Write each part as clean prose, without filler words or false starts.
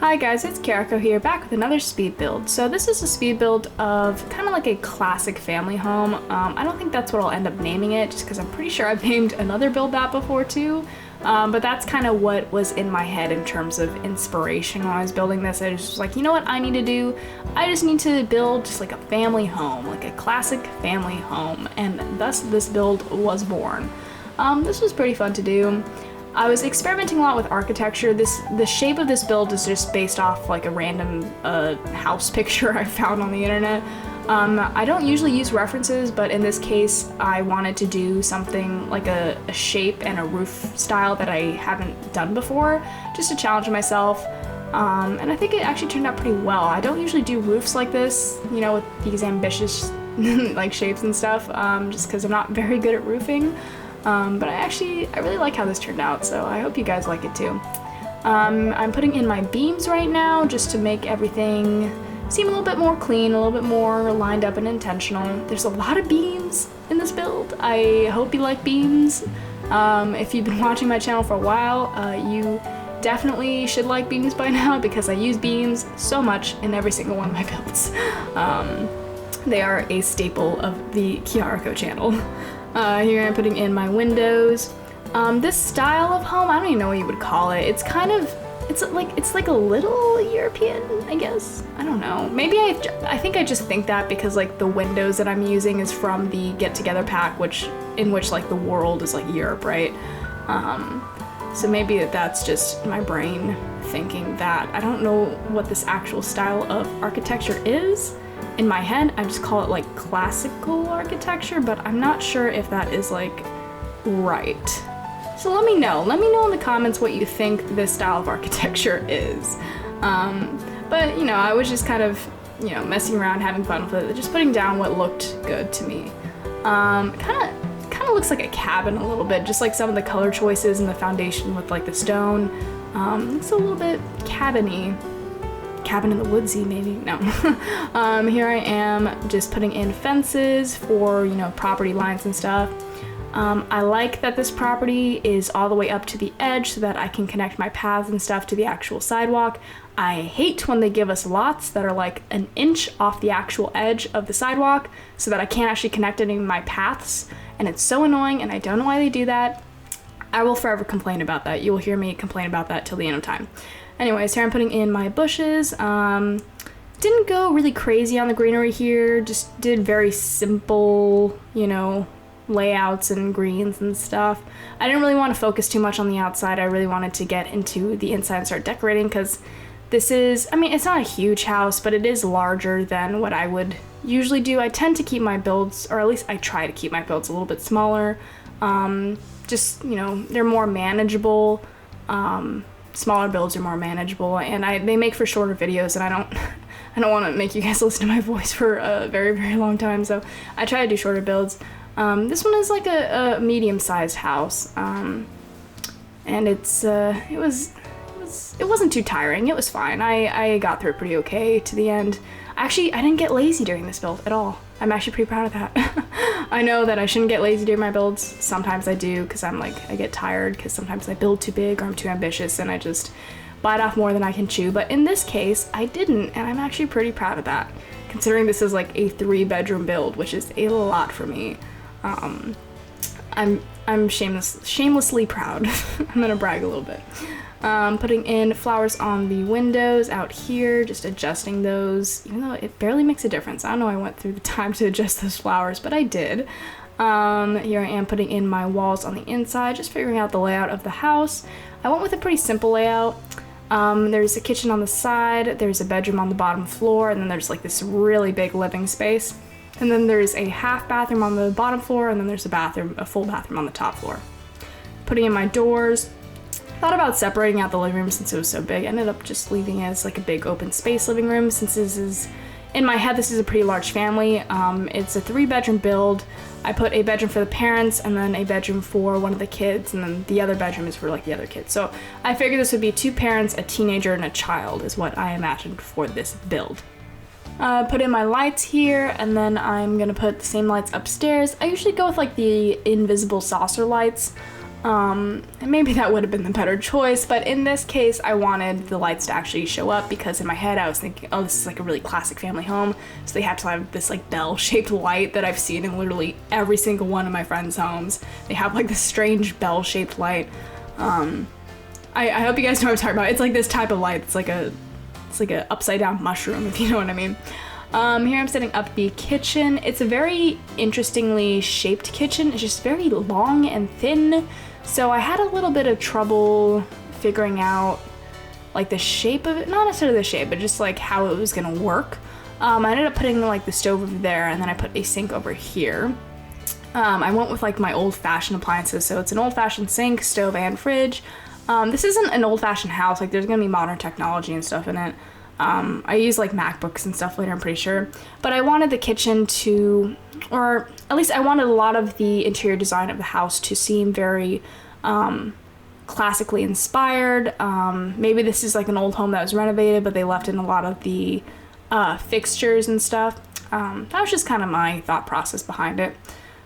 Hi guys, it's Kyariko here, back with another speed build. So this is a speed build of kind of like a classic family home. I don't think that's what I'll end up naming it, just because I'm pretty sure I've named another build that before too. But that's kind of what was in my head in terms of inspiration when I was building this. I was just like, you know what I need to do? I just need to build just like a family home, like a classic family home, and thus this build was born. This was pretty fun to do. I was experimenting a lot with architecture. The shape of this build is just based off like a random house picture I found on the internet. I don't usually use references, but in this case I wanted to do something like a shape and a roof style that I haven't done before, just to challenge myself. And I think it actually turned out pretty well. I don't usually do roofs like this, you know, with these ambitious like shapes and stuff, just because I'm not very good at roofing. But I really like how this turned out, so I hope you guys like it too. I'm putting in my beams right now just to make everything seem a little bit more clean, a little bit more lined up and intentional. There's a lot of beams in this build. I hope you like beams. If you've been watching my channel for a while, you definitely should like beams by now, because I use beams so much in every single one of my builds. They are a staple of the Kyariko channel. Here I'm putting in my windows. This style of home, I don't even know what you would call it. It's like a little European, I guess. I don't know. Maybe I think I just think that because like the windows that I'm using is from the Get Together pack, in which like the world is like Europe, right? So maybe that's just my brain thinking that. I don't know what this actual style of architecture is. In my head, I just call it like classical architecture, but I'm not sure if that is like right. So let me know in the comments what you think this style of architecture is. But you know, I was just kind of, you know, messing around, having fun with it, just putting down what looked good to me. Kind of looks like a cabin a little bit, just like some of the color choices and the foundation with like the stone. Looks a little bit cabin-y. Cabin in the woodsy, maybe? No. Here I am just putting in fences for, you know, property lines and stuff. I like that this property is all the way up to the edge so that I can connect my paths and stuff to the actual sidewalk. I hate when they give us lots that are like an inch off the actual edge of the sidewalk so that I can't actually connect any of my paths, and it's so annoying, and I don't know why they do that. I will forever complain about that. You will hear me complain about that till the end of time. Anyways, here I'm putting in my bushes. Didn't go really crazy on the greenery here, just did very simple, you know, layouts and greens and stuff. I didn't really want to focus too much on the outside. I really wanted to get into the inside and start decorating, because this is, I mean, it's not a huge house, but it is larger than what I would usually do. I tend to keep my builds, or at least I try to keep my builds a little bit smaller. Just, you know, they're more manageable. Smaller builds are more manageable, and they make for shorter videos, and I don't want to make you guys listen to my voice for a very, very long time, so I try to do shorter builds. This one is like a medium-sized house, and it wasn't too tiring. It was fine. I got through it pretty okay to the end. Actually, I didn't get lazy during this build at all. I'm actually pretty proud of that. I know that I shouldn't get lazy during my builds. Sometimes I do, because I get tired, because sometimes I build too big or I'm too ambitious and I just bite off more than I can chew. But in this case, I didn't, and I'm actually pretty proud of that, considering this is like a 3-bedroom build, which is a lot for me. I'm shamelessly proud. I'm gonna brag a little bit. Putting in flowers on the windows out here, just adjusting those, even though it barely makes a difference. I don't know I went through the time to adjust those flowers, but I did. Here I am putting in my walls on the inside, just figuring out the layout of the house. I went with a pretty simple layout. There's a kitchen on the side, there's a bedroom on the bottom floor, and then there's like this really big living space. And then there's a half bathroom on the bottom floor, and then there's a full bathroom on the top floor. Putting in my doors. Thought about separating out the living room since it was so big. Ended up just leaving it as like a big open space living room, since this is, in my head, this is a pretty large family. It's a 3-bedroom build. I put a bedroom for the parents and then a bedroom for one of the kids, and then the other bedroom is for like the other kids. So I figured this would be 2 parents, a teenager, and a child is what I imagined for this build. Put in my lights here, and then I'm gonna put the same lights upstairs. I usually go with like the invisible saucer lights. And maybe that would have been the better choice, but in this case, I wanted the lights to actually show up because in my head I was thinking, oh, this is like a really classic family home, so they have to have this like bell-shaped light that I've seen in literally every single one of my friends' homes. They have like this strange bell-shaped light. I hope you guys know what I'm talking about. It's like this type of light. It's like a upside down mushroom, if you know what I mean. Here I'm setting up the kitchen. It's a very interestingly shaped kitchen. It's just very long and thin. So I had a little bit of trouble figuring out like the shape of it. Not necessarily the shape, but just like how it was gonna work. I ended up putting like the stove over there, and then I put a sink over here. I went with like my old-fashioned appliances. So it's an old-fashioned sink, stove, and fridge. This isn't an old-fashioned house. Like there's gonna be modern technology and stuff in it. I use like MacBooks and stuff later, I'm pretty sure. But I wanted the kitchen to, or at least I wanted a lot of the interior design of the house to seem very classically inspired. Maybe this is like an old home that was renovated, but they left in a lot of the fixtures and stuff. That was just kind of my thought process behind it.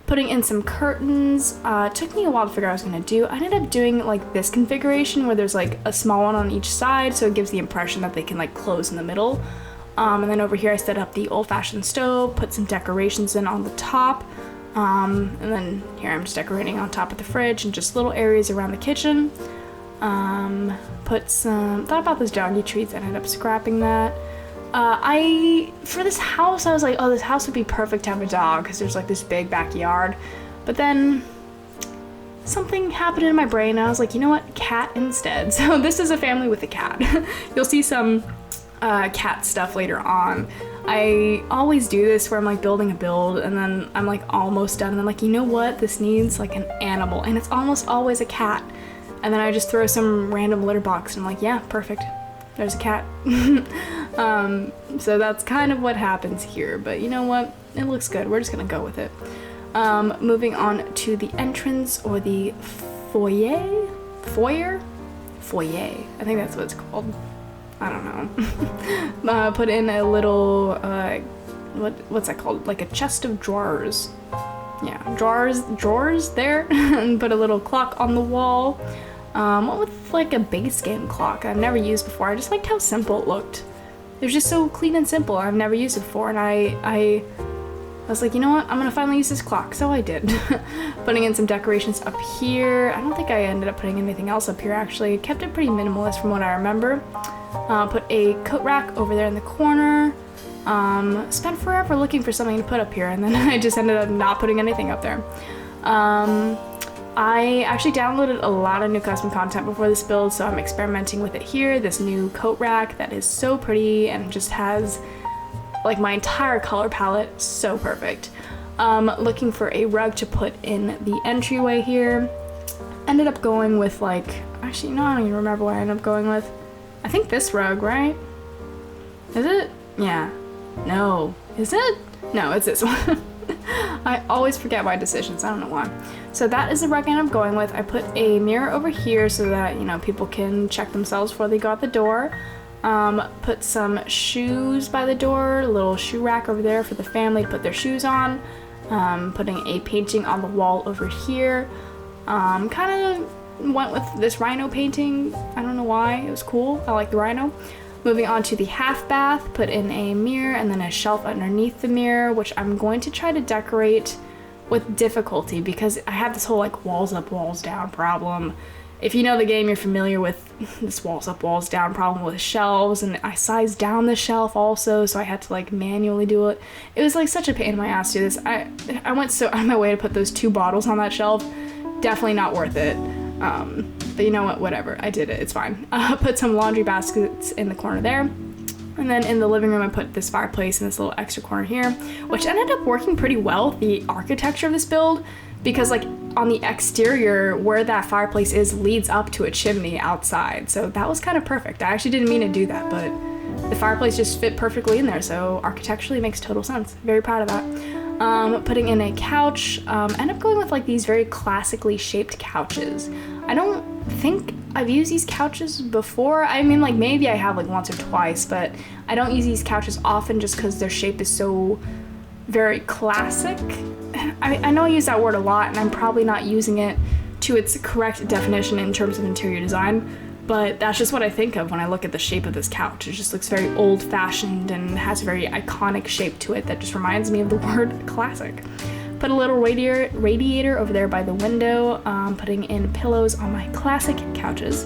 Putting in some curtains. Took me a while to figure out what I was gonna do. I ended up doing like this configuration where there's like a small one on each side, so it gives the impression that they can like close in the middle. And then over here I set up the old-fashioned stove, put some decorations in on the top. And then here I'm just decorating on top of the fridge and just little areas around the kitchen. Thought about those doggy treats, ended up scrapping that. For this house, I was like, oh, this house would be perfect to have a dog because there's like this big backyard. But then something happened in my brain and I was like, you know what, cat instead. So this is a family with a cat. You'll see some cat stuff later on. I always do this where I'm like building a build and then I'm like almost done and I'm like, you know what, this needs like an animal, and it's almost always a cat. And then I just throw some random litter box and I'm like, yeah, perfect. There's a cat. So that's kind of what happens here, but you know what? It looks good. We're just gonna go with it. Moving on to the entrance or the foyer? Foyer? I think that's what it's called. I don't know. Put in a little, what's that called? Like a chest of drawers. Yeah, drawers there. And put a little clock on the wall. What with like a base game clock I've never used before. I just liked how simple it looked. It was just so clean and simple. I've never used it before, and I was like, you know what? I'm gonna finally use this clock. So I did. Putting in some decorations up here. I don't think I ended up putting anything else up here actually. Kept it pretty minimalist from what I remember. Put a coat rack over there in the corner. Spent forever looking for something to put up here, and then I just ended up not putting anything up there. I actually downloaded a lot of new custom content before this build, so I'm experimenting with it here. This new coat rack that is so pretty and just has like my entire color palette, so perfect. Looking for a rug to put in the entryway here. Ended up going with like, actually no, I don't even remember what I ended up going with. I think this rug, right? Is it? Yeah. No. Is it? No, it's this one. I always forget my decisions, I don't know why. So that is the rug I ended up going with. I put a mirror over here so that, you know, people can check themselves before they go out the door. Put some shoes by the door, a little shoe rack over there for the family to put their shoes on. Putting a painting on the wall over here. Kind of went with this rhino painting. I don't know why, it was cool. I like the rhino. Moving on to the half bath, put in a mirror and then a shelf underneath the mirror, which I'm going to try to decorate with difficulty because I have this whole like walls up, walls down problem. If you know the game, you're familiar with this walls up, walls down problem with shelves, and I sized down the shelf also, so I had to like manually do it. It was like such a pain in my ass to do this. I went so out of my way to put those 2 bottles on that shelf. Definitely not worth it. But you know what, whatever, I did it, it's fine. Put some laundry baskets in the corner there. And then in the living room, I put this fireplace in this little extra corner here, which ended up working pretty well, the architecture of this build, because like on the exterior, where that fireplace is leads up to a chimney outside. So that was kind of perfect. I actually didn't mean to do that, but the fireplace just fit perfectly in there. So architecturally it makes total sense. Very proud of that. Putting in a couch, end up going with like these very classically shaped couches. I don't think I've used these couches before. I mean, like maybe I have like once or twice, but I don't use these couches often just because their shape is so very classic. I know I use that word a lot and I'm probably not using it to its correct definition in terms of interior design, but that's just what I think of when I look at the shape of this couch. It just looks very old-fashioned and has a very iconic shape to it that just reminds me of the word classic. Put a little radiator over there by the window, putting in pillows on my classic couches.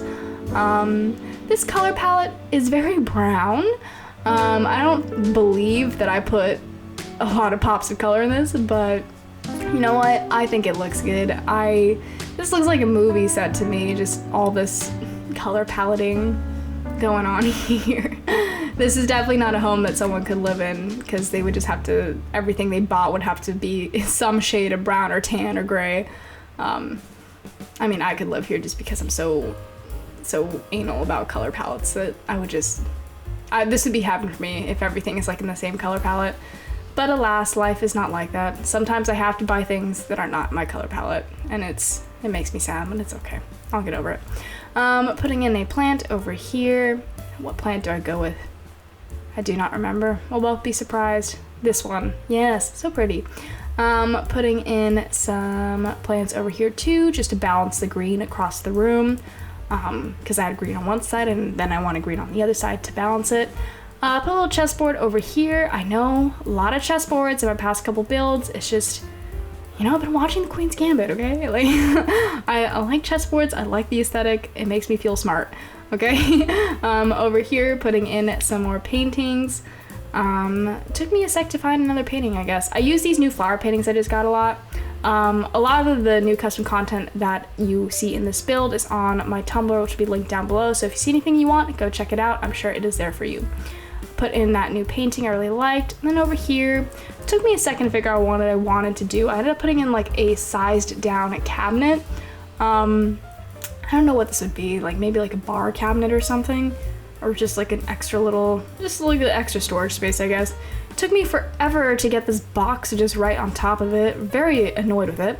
This color palette is very brown. I don't believe that I put a lot of pops of color in this, but you know what? I think it looks good. This looks like a movie set to me, just all this color paletting going on here. This is definitely not a home that someone could live in, because they would just have to, everything they bought would have to be some shade of brown or tan or gray. I mean, I could live here just because I'm so anal about color palettes that I would just, this would be heaven for me if everything is like in the same color palette. But alas, life is not like that. Sometimes I have to buy things that are not my color palette, and it makes me sad, but it's okay. I'll get over it. Putting in a plant over here. What plant do I go with? I do not remember. We'll both be surprised. This one. Yes, so pretty. Putting in some plants over here too, just to balance the green across the room. Because I had green on one side and then I wanted green on the other side to balance it. Put a little chessboard over here. I know, a lot of chessboards in my past couple builds. It's just, you know, I've been watching The Queen's Gambit, okay? Like, I like chessboards. I like the aesthetic. It makes me feel smart, okay? Over here, putting in some more paintings. Took me a sec to find another painting, I guess. I use these new flower paintings I just got a lot. A lot of the new custom content that you see in this build is on my Tumblr, which will be linked down below. So if you see anything you want, go check it out. I'm sure it is there for you. Put in that new painting I really liked. And then over here, it took me a second to figure out what I wanted to do. I ended up putting in like a sized down cabinet. I don't know what this would be, like maybe like a bar cabinet or something, or just like an extra little, just like an extra storage space, I guess. It took me forever to get this box just right on top of it. Very annoyed with it.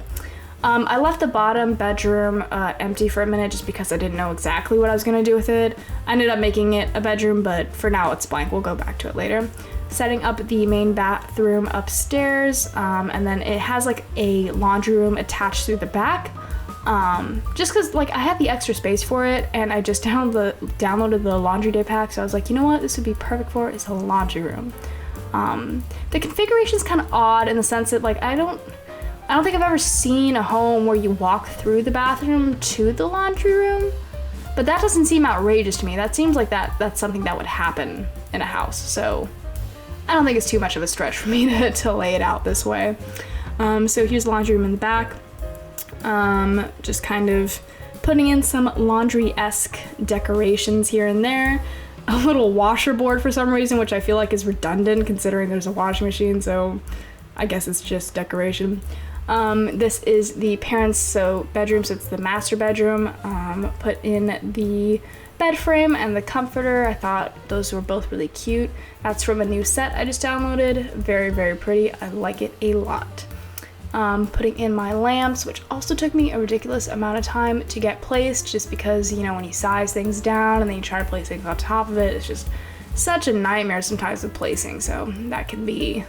I left the bottom bedroom empty for a minute just because I didn't know exactly what I was gonna do with it. I ended up making it a bedroom, but for now it's blank. We'll go back to it later. Setting up the main bathroom upstairs, and then it has like a laundry room attached through the back. Just because like I had the extra space for it, and I just downloaded the laundry day pack, so I was like, you know what, this would be perfect for it. It's a laundry room. The configuration is kind of odd in the sense that like I don't think I've ever seen a home where you walk through the bathroom to the laundry room, but that doesn't seem outrageous to me. That seems like that's something that would happen in a house, so I don't think it's too much of a stretch for me to lay it out this way. So here's the laundry room in the back. Just kind of putting in some laundry-esque decorations here and there. A little washer board for some reason, which I feel like is redundant considering there's a washing machine, so I guess it's just decoration. This is the parents' bedroom, so it's the master bedroom. Put in the bed frame and the comforter. I thought those were both really cute. That's from a new set I just downloaded. Very, very pretty. I like it a lot. Putting in my lamps, which also took me a ridiculous amount of time to get placed, just because, you know, when you size things down and then you try to place things on top of it, it's just such a nightmare sometimes with placing, so that can be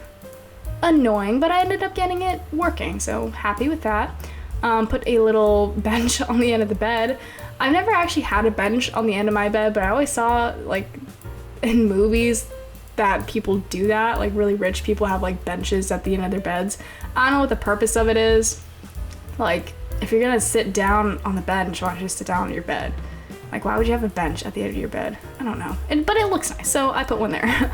annoying, but I ended up getting it working, so happy with that. Put a little bench on the end of the bed. I've never actually had a bench on the end of my bed, but I always saw, like, in movies that people do that, like really rich people have like benches at the end of their beds. I don't know what the purpose of it is. Like, if you're gonna sit down on the bench, why don't you just sit down on your bed? Like, why would you have a bench at the end of your bed? I don't know. But it looks nice, so I put one there.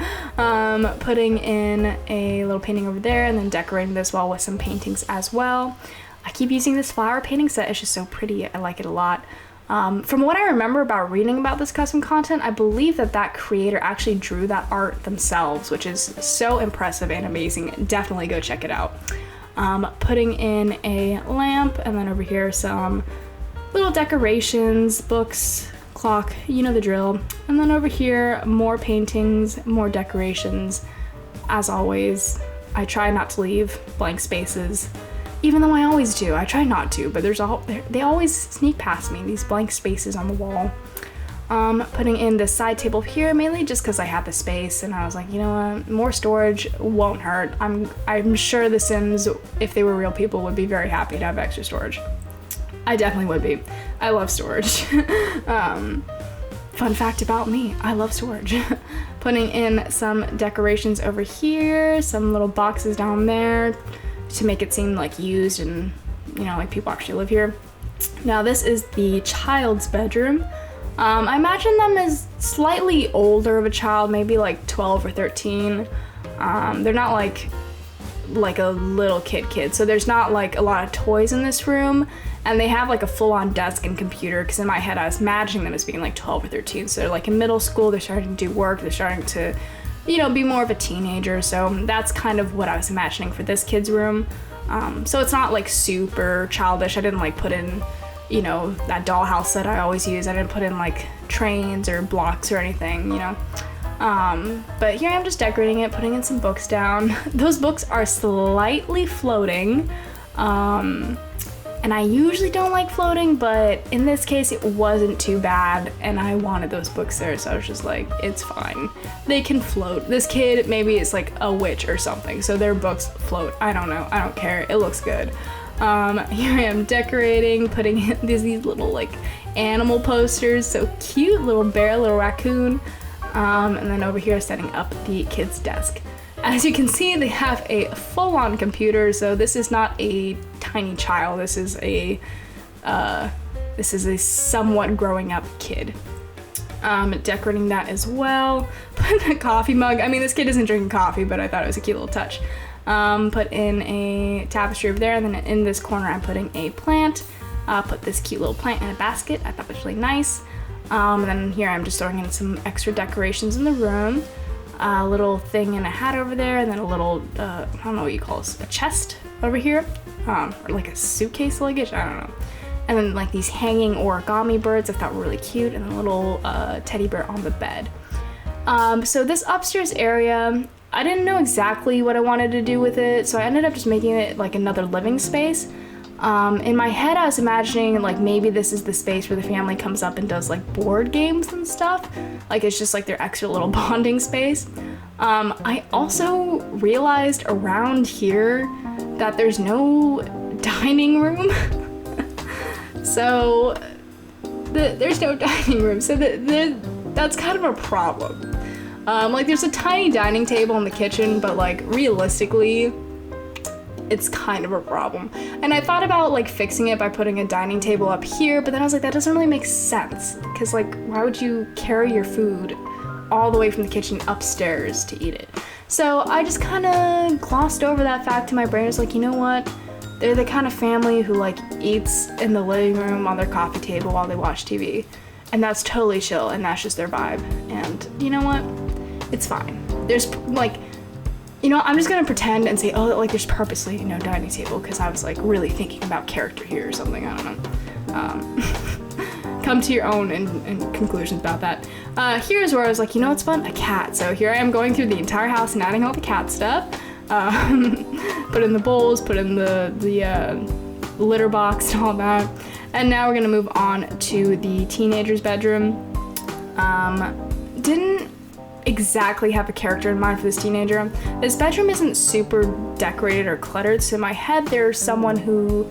Putting in a little painting over there, and then decorating this wall with some paintings as well. I keep using this flower painting set. It's just so pretty. I like it a lot. From what I remember about reading about this custom content, I believe that creator actually drew that art themselves, which is so impressive and amazing. Definitely go check it out. Putting in a lamp, and then over here some little decorations, books, clock, you know the drill. And then over here, more paintings, more decorations. As always, I try not to leave blank spaces. Even though I always do, I try not to, but they always sneak past me, these blank spaces on the wall. Putting in this side table here, mainly just because I had the space, and I was like, you know what, more storage won't hurt. I'm sure the Sims, if they were real people, would be very happy to have extra storage. I definitely would be. I love storage. Fun fact about me, I love storage. Putting in some decorations over here, some little boxes down there to make it seem like used and, you know, like people actually live here. Now this is the child's bedroom. I imagine them as slightly older of a child, maybe like 12 or 13. They're not like a little kid, so there's not like a lot of toys in this room, and they have like a full-on desk and computer, because in my head I was imagining them as being like 12 or 13, so they're like in middle school, they're starting to do work, they're starting to, you know, be more of a teenager, so that's kind of what I was imagining for this kid's room. So it's not like super childish. I didn't like put in, you know, that dollhouse that I always use. I didn't put in like trains or blocks or anything, you know. But here I'm just decorating it, putting in some books down. Those books are slightly floating, and I usually don't like floating, but in this case it wasn't too bad, and I wanted those books there, so I was just like, it's fine. They can float. This kid maybe is like a witch or something, so their books float. I don't know. I don't care. It looks good. Here I am decorating, putting in these little like animal posters, so cute, little bear, little raccoon. And then over here setting up the kid's desk. As you can see, they have a full-on computer, so this is not a tiny child. This is a somewhat growing up kid. Decorating that as well. Put in a coffee mug. I mean, this kid isn't drinking coffee, but I thought it was a cute little touch. Put in a tapestry over there, and then in this corner I'm putting a plant. Put this cute little plant in a basket. I thought it was really nice. And then here I'm just throwing in some extra decorations in the room. A little thing and a hat over there, and then a little, I don't know what you call this, a chest over here, or like a suitcase luggage, I don't know. And then like these hanging origami birds I thought were really cute, and a little teddy bear on the bed. So this upstairs area, I didn't know exactly what I wanted to do with it, so I ended up just making it like another living space. In my head, I was imagining like maybe this is the space where the family comes up and does like board games and stuff. Like it's just like their extra little bonding space. I also realized around here that there's no dining room. So there's no dining room. So that's kind of a problem. Like there's a tiny dining table in the kitchen, but like realistically, it's kind of a problem. And I thought about like fixing it by putting a dining table up here, but then I was like, that doesn't really make sense. Because like, why would you carry your food all the way from the kitchen upstairs to eat it? So I just kind of glossed over that fact in my brain. I was like, you know what? They're the kind of family who like eats in the living room on their coffee table while they watch TV. And that's totally chill, and that's just their vibe. And you know what? It's fine. There's like, you know, I'm just gonna pretend and say, oh, like there's purposely no dining table, because I was like really thinking about character here or something, I don't know. Come to your own and conclusions about that. Here's where I was like, you know what's fun? A cat. So here I am going through the entire house and adding all the cat stuff. Put in the bowls, put in the litter box and all that. And now we're gonna move on to the teenager's bedroom. Didn't exactly have a character in mind for this teenager. This bedroom isn't super decorated or cluttered, so in my head there's someone who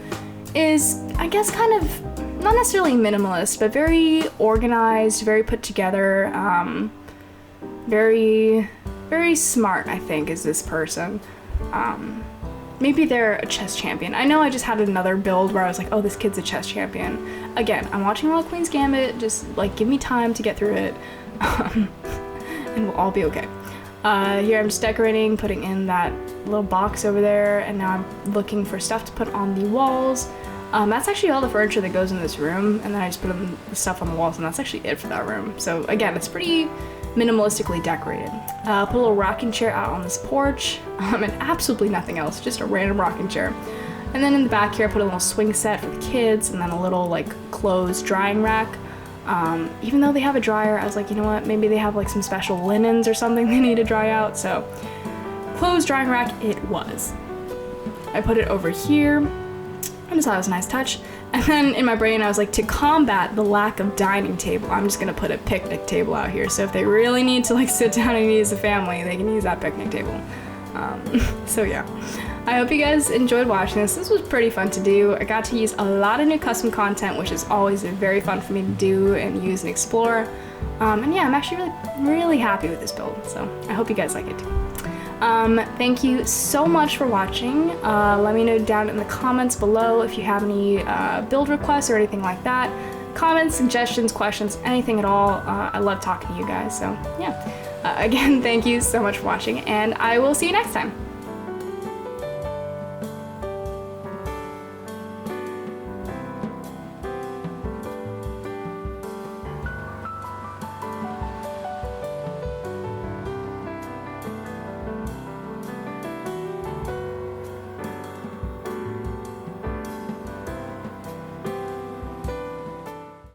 is, I guess, kind of not necessarily minimalist, but very organized, very put together, very smart, I think, is this person. Maybe they're a chess champion. I know I just had another build where I was like, oh, this kid's a chess champion. Again, I'm watching all Queen's Gambit, just like give me time to get through it. And we'll all be okay. Here I'm just decorating, putting in that little box over there, and now I'm looking for stuff to put on the walls. That's actually all the furniture that goes in this room, and then I just put the stuff on the walls, and that's actually it for that room. So again, it's pretty minimalistically decorated. Put a little rocking chair out on this porch, and absolutely nothing else, just a random rocking chair. And then in the back here, I put a little swing set for the kids, and then a little like clothes drying rack. Even though they have a dryer, I was like, you know what, maybe they have like some special linens or something they need to dry out, so clothes drying rack it was. I put it over here. I just thought it was a nice touch. And then in my brain, I was like, to combat the lack of dining table, I'm just gonna put a picnic table out here. So if they really need to like sit down and eat as a family, they can use that picnic table. So yeah. I hope you guys enjoyed watching this. This was pretty fun to do. I got to use a lot of new custom content, which is always very fun for me to do and use and explore. And yeah, I'm actually really happy with this build, so I hope you guys like it too. Thank you so much for watching. Let me know down in the comments below if you have any build requests or anything like that. Comments, suggestions, questions, anything at all. I love talking to you guys, so yeah. Again, thank you so much for watching, and I will see you next time.